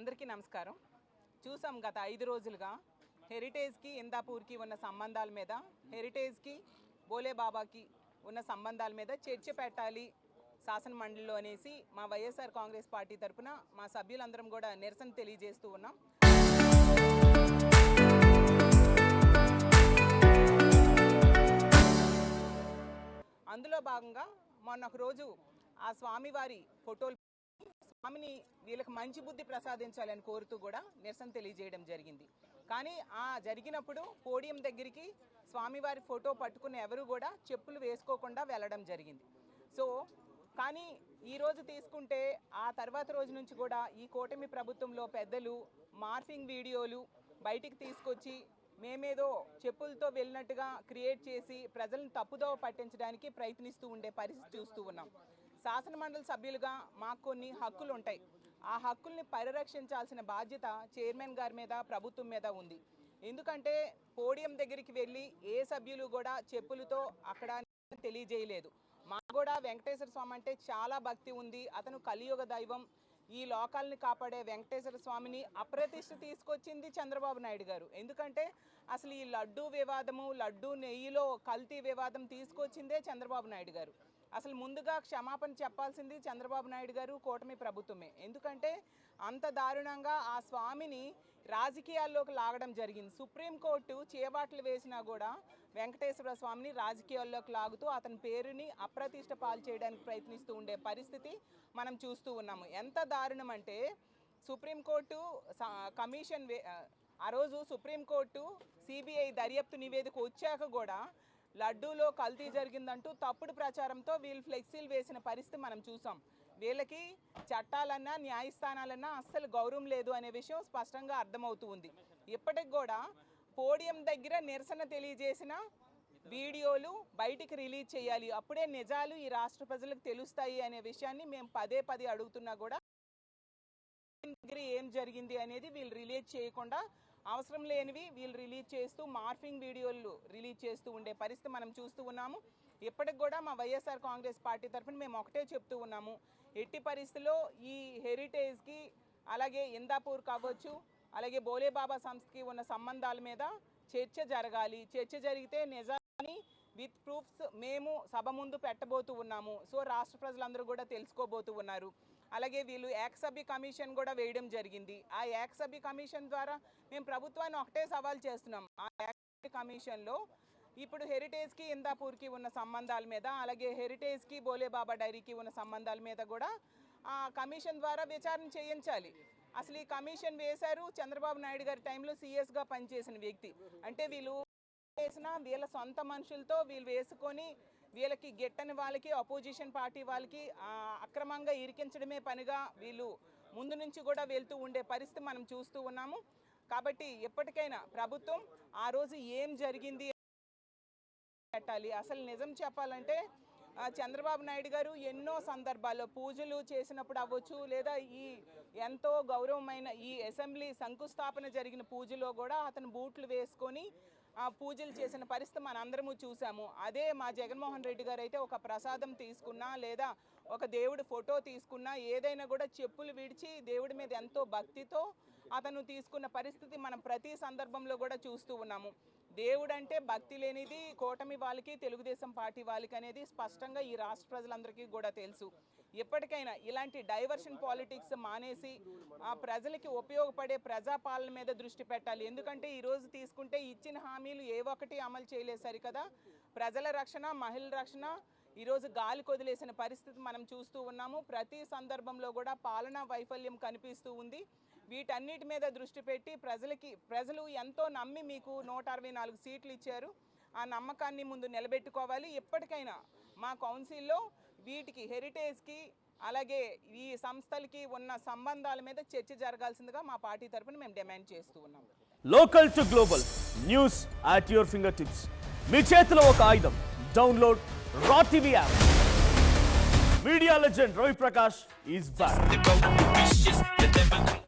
అందరికీ నమస్కారం. చూసాం గత 5 రోజులుగా హెరిటేజ్కి ఇందాపూర్కి ఉన్న సంబంధాల మీద, హెరిటేజ్కి బోలే బాబాకి ఉన్న సంబంధాల మీద చర్చ పెట్టాలి శాసన మండలిలో అనేసి మా వైఎస్ఆర్ కాంగ్రెస్ పార్టీ తరఫున మా సభ్యులందరం కూడా నిరసన తెలియజేస్తూ ఉన్నాం. అందులో భాగంగా మొన్న ఒక రోజు ఆ స్వామివారి ఫోటోలు స్వామిని వీళ్ళకి మంచి బుద్ధి ప్రసాదించాలని కోరుతూ కూడా నిరసన తెలియజేయడం జరిగింది. కానీ ఆ జరిగినప్పుడు పోడియం దగ్గరికి స్వామివారి ఫోటో పట్టుకుని ఎవరు కూడా చెప్పులు వేసుకోకుండా వెళ్ళడం జరిగింది. సో కానీ ఈరోజు తీసుకుంటే ఆ తర్వాత రోజు నుంచి కూడా ఈ కూటమి ప్రభుత్వంలో పెద్దలు మార్ఫింగ్ వీడియోలు బయటికి తీసుకొచ్చి మేమేదో చెప్పులతో వెళ్ళినట్టుగా క్రియేట్ చేసి ప్రజలను తప్పుదోవ పట్టించడానికి ప్రయత్నిస్తూ ఉండే పరిస్థితి చూస్తూ ఉన్నాం. శాసన మండలి సభ్యులుగా మాకు కొన్ని హక్కులు ఉంటాయి. ఆ హక్కుల్ని పరిరక్షించాల్సిన బాధ్యత చైర్మన్ గారి మీద, ప్రభుత్వం మీద ఉంది. ఎందుకంటే పోడియం దగ్గరికి వెళ్ళి ఏ సభ్యులు కూడా చెప్పులతో అక్కడ తెలియజేయలేదు. మాకు కూడా వెంకటేశ్వర స్వామి అంటే చాలా భక్తి ఉంది. అతను కలియుగ దైవం. ఈ లోకాలని కాపాడే వెంకటేశ్వర స్వామిని అప్రతిష్ఠ తీసుకొచ్చింది చంద్రబాబు నాయుడు గారు. ఎందుకంటే అసలు ఈ లడ్డూ వివాదము, లడ్డూ నెయ్యిలో కల్తీ వివాదం తీసుకొచ్చిందే చంద్రబాబు నాయుడు గారు. అసలు ముందుగా క్షమాపణ చెప్పాల్సింది చంద్రబాబు నాయుడు గారు, కూటమి ప్రభుత్వమే. ఎందుకంటే అంత దారుణంగా ఆ స్వామిని రాజకీయాల్లోకి లాగడం జరిగింది. సుప్రీంకోర్టు చేబాట్లు వేసినా కూడా వెంకటేశ్వర స్వామిని రాజకీయాల్లోకి లాగుతూ అతని పేరుని అప్రతిష్ట పాలు చేయడానికి ప్రయత్నిస్తూ ఉండే పరిస్థితి మనం చూస్తూ ఉన్నాము. ఎంత దారుణం అంటే సుప్రీంకోర్టు కమిషన్ ఆ రోజు సుప్రీంకోర్టు సిబిఐ దర్యాప్తు నివేదిక వచ్చాక కూడా లడ్డూలో కల్తీ జరిగిందంటూ తప్పుడు ప్రచారంతో వీళ్ళు ఫ్లెక్సీలు వేసిన పరిస్థితి మనం చూసాం. వీళ్ళకి చట్టాలన్నా న్యాయస్థానాలన్నా అస్సలు గౌరవం లేదు అనే విషయం స్పష్టంగా అర్థమవుతూ ఉంది. ఇప్పటికి కూడా పోడియం దగ్గర నిరసన తెలియజేసిన వీడియోలు బయటికి రిలీజ్ చేయాలి. అప్పుడే నిజాలు ఈ రాష్ట్ర ప్రజలకు తెలుస్తాయి అనే విషయాన్ని మేము పదే పదే అడుగుతున్నా కూడా దగ్గర ఏం జరిగింది అనేది వీళ్ళు రిలీజ్ చేయకుండా అవసరం లేనివి వీళ్ళు రిలీజ్ చేస్తూ మార్ఫింగ్ వీడియోలు రిలీజ్ చేస్తూ ఉండే పరిస్థితి మనం చూస్తూ ఉన్నాము. ఇప్పటికి కూడా మా వైఎస్ఆర్ కాంగ్రెస్ పార్టీ తరఫున మేము ఒకటే చెప్తూ ఉన్నాము, ఎట్టి పరిస్థితుల్లో ఈ హెరిటేజ్కి అలాగే ఇందాపూర్ కావచ్చు, అలాగే బోలే బాబా సంస్థకి ఉన్న సంబంధాల మీద చర్చ జరగాలి. చర్చ జరిగితే నిజాన్ని విత్ ప్రూఫ్స్ మేము సభ ముందు పెట్టబోతూ ఉన్నాము. సో రాష్ట్ర ప్రజలందరూ కూడా తెలుసుకోబోతూ ఉన్నారు. అలాగే వీళ్ళు ఏకసభ్య కమిషన్ కూడా వేయడం జరిగింది. ఆ ఏకసభ్య కమిషన్ ద్వారా మేము ప్రభుత్వాన్ని ఒకటే సవాల్ చేస్తున్నాం. ఆ ఏకసభ్య కమిషన్లో ఇప్పుడు హెరిటేజ్కి ఇందాపూర్కి ఉన్న సంబంధాల మీద, అలాగే హెరిటేజ్కి బోలే బాబా డైరీకి ఉన్న సంబంధాల మీద కూడా ఆ కమిషన్ ద్వారా విచారణ చేయించాలి. అసలు ఈ కమిషన్ వేశారు చంద్రబాబు నాయుడు గారి టైంలో సిఎస్గా పనిచేసిన వ్యక్తి. అంటే వీళ్ళు వేసిన వీళ్ళ సొంత మనుషులతో వీళ్ళు వేసుకొని వీళ్ళకి గిట్టని వాళ్ళకి, అపోజిషన్ పార్టీ వాళ్ళకి అక్రమంగా ఇరికించడమే పనిగా వీళ్ళు ముందు నుంచి కూడా వెళ్తూ ఉండే పరిస్థితి మనం చూస్తూ ఉన్నాము. కాబట్టి ఎప్పటికైనా ప్రభుత్వం ఆ రోజు ఏం జరిగింది పెట్టాలి. అసలు నిజం చెప్పాలంటే చంద్రబాబు నాయుడు గారు ఎన్నో సందర్భాల్లో పూజలు చేసినప్పుడు అవ్వచ్చు, లేదా ఈ ఎంతో గౌరవమైన ఈ అసెంబ్లీ శంకుస్థాపన జరిగిన పూజలో కూడా అతను బూట్లు వేసుకొని పూజలు చేసిన పరిస్థితి మనందరము చూసాము. అదే మా జగన్మోహన్ రెడ్డి గారు అయితే ఒక ప్రసాదం తీసుకున్నా, లేదా ఒక దేవుడి ఫోటో తీసుకున్నా, ఏదైనా కూడా చెప్పులు విడిచి దేవుడి మీద ఎంతో భక్తితో అతను తీసుకున్న పరిస్థితి మనం ప్రతి సందర్భంలో కూడా చూస్తూ ఉన్నాము. దేవుడు అంటే భక్తి లేనిది కూటమి వాళ్ళకి, తెలుగుదేశం పార్టీ వాళ్ళకి అనేది స్పష్టంగా ఈ రాష్ట్ర ప్రజలందరికీ కూడా తెలుసు. ఎప్పటికైనా ఇలాంటి డైవర్షన్ పాలిటిక్స్ మానేసి ప్రజలకి ఉపయోగపడే ప్రజాపాలన మీద దృష్టి పెట్టాలి. ఎందుకంటే ఈరోజు తీసుకుంటే ఇచ్చిన హామీలు ఏ ఒక్కటి అమలు చేయలేదు సరికదా. ప్రజల రక్షణ, మహిళల రక్షణ ఈరోజు గాలి కొదిలేసిన పరిస్థితి మనం చూస్తూ ఉన్నాము. ప్రతి సందర్భంలో కూడా పాలనా వైఫల్యం కనిపిస్తూ ఉంది. వీటన్నిటి మీద దృష్టి పెట్టి ప్రజలు ఎంతో నమ్మి మీకు 164 సీట్లు ఇచ్చారు. ఆ నమ్మకాన్ని ముందు నిలబెట్టుకోవాలి. ఎప్పటికైనా మా కౌన్సిల్లో వీటికి, హెరిటేజ్కి అలాగే ఈ సంస్థలకి ఉన్న సంబంధాల మీద చర్చ జరగాల్సిందిగా మా పార్టీ తరఫున మేము డిమాండ్ చేస్తూ ఉన్నాం. Local to global news at your finger tips. మీ చేతిలో ఒక ఆయుధం. Download Raw TV app. Media legend Ravi Prakash is back.